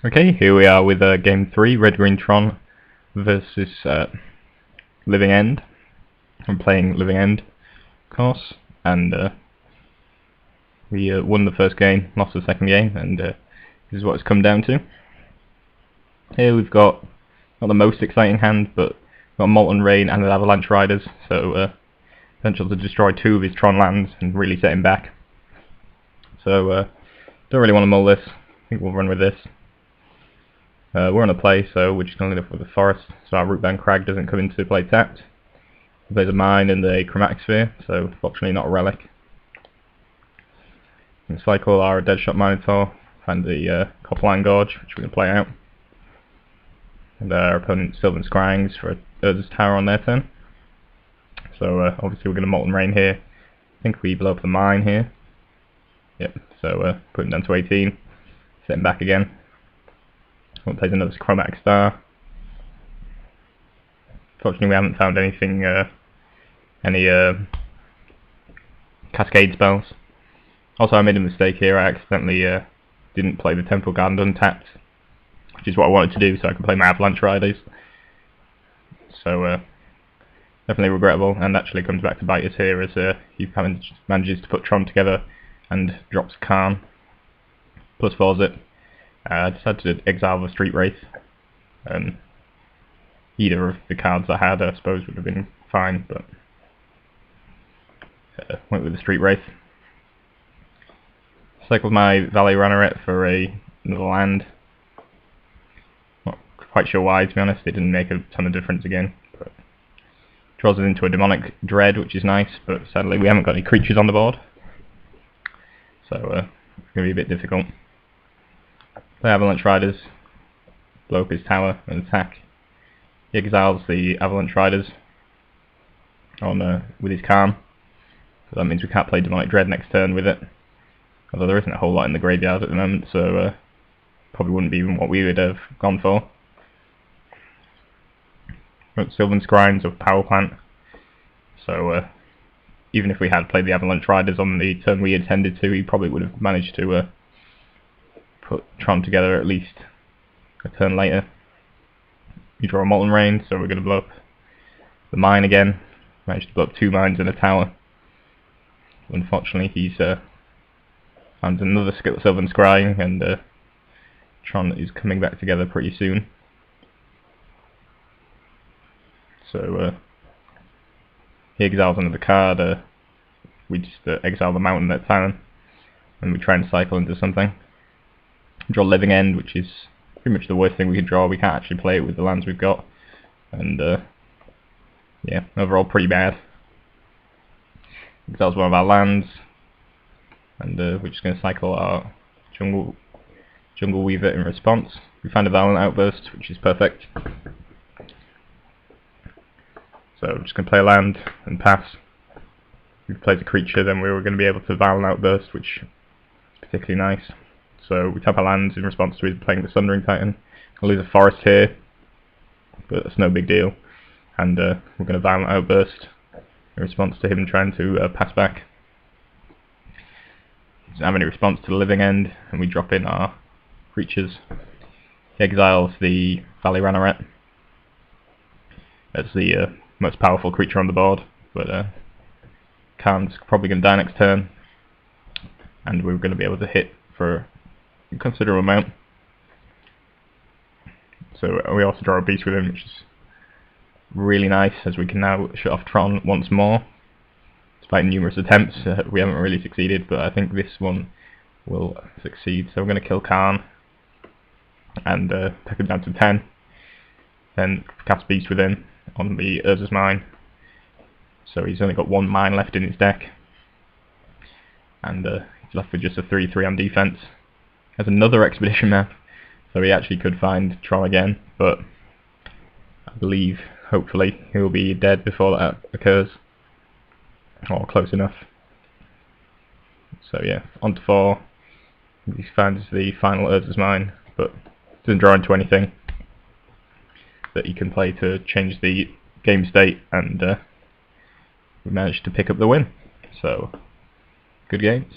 Okay, here we are with game 3, Red Green Tron versus Living End. I'm playing Living End, of course, and we won the first game, lost the second game, and this is what it's come down to. Here we've got not the most exciting hand, but we've got Molten Rain and an Avalanche Riders, so potential to destroy 2 of his Tron lands and really set him back. So don't really want to mull this. I think we'll run with this. We're on a play, so we're just going to go for the forest, so our Rootbound Crag doesn't come into play tapped. He plays a mine and a chromatic sphere, so fortunately not a relic. We can cycle our Deadshot Minotaur, find the Copperline Gorge, which we're going to play out. And our opponent Sylvan Scryings for Urza's Tower on their turn. So obviously we're going to Molten Rain here. I think we blow up the mine here. Yep, so put him down to 18, set him back again. One plays another Chromatic Star. Fortunately we haven't found anything, any Cascade spells. Also I made a mistake here, I accidentally didn't play the Temple Garden untapped, which is what I wanted to do so I can play my Avalanche Riders. So definitely regrettable, and actually comes back to bite us here as he manages to put Tron together and drops Karn. Plus 4s it. I decided to exile the Street Wraith. Either of the cards I had I suppose would have been fine, but went with the Street Wraith. Cycled my Valley Ranneret for another land. Not quite sure why, to be honest. It didn't make a ton of difference again. But draws us into a Demonic Dread, which is nice, but sadly we haven't got any creatures on the board. So it's going to be a bit difficult. Play Avalanche Riders, blow up his tower and attack. He exiles the Avalanche Riders on with his Karn. So that means we can't play Demonic Dread next turn with it. Although there isn't a whole lot in the graveyard at the moment, so probably wouldn't be even what we would have gone for. Sylvan Scryings of Power Plant. So even if we had played the Avalanche Riders on the turn we intended to, he probably would have managed to put Tron together at least a turn later. We draw a Molten Rain, so we're going to blow up the mine again. Managed to blow up 2 mines and a tower. Unfortunately he's found another Sylvan Scrying, and Tron is coming back together pretty soon. So he exiles another card. We just exile the mountain that turn, and we try and cycle into something. Draw Living End, which is pretty much the worst thing we could draw. We can't actually play it with the lands we've got, and yeah, overall pretty bad. Exiles one of our lands, and we're just going to cycle our Jungle Weaver in response. We find a Violent Outburst, which is perfect. So I'm just going to play a land and pass. If we play a creature, then we were going to be able to Violent Outburst, which is particularly nice. So we tap our lands in response to his playing the Sundering Titan. I'll lose a forest here, but that's no big deal. And we're going to Violent Outburst in response to him trying to pass back. Doesn't have any response to the Living End, and we drop in our creatures. He exiles the Valley Ranneret. That's the most powerful creature on the board, but Karn's probably going to die next turn, and we're going to be able to hit for a considerable amount. So we also draw a beast with him, which is really nice, as we can now shut off Tron once more. Despite numerous attempts, we haven't really succeeded, but I think this one will succeed. So I'm going to kill Karn and take him down to 10. Then cast Beast with him on the Urza's Mine. So he's only got 1 mine left in his deck, and he's left with just a 3/3 on defense. Has another Expedition map, so he actually could find Tron again, but I believe, hopefully, he'll be dead before that occurs. Or close enough. So yeah, on to 4. He finds the final Urza's Mine, but doesn't draw into anything that he can play to change the game state, and we managed to pick up the win. So, good games.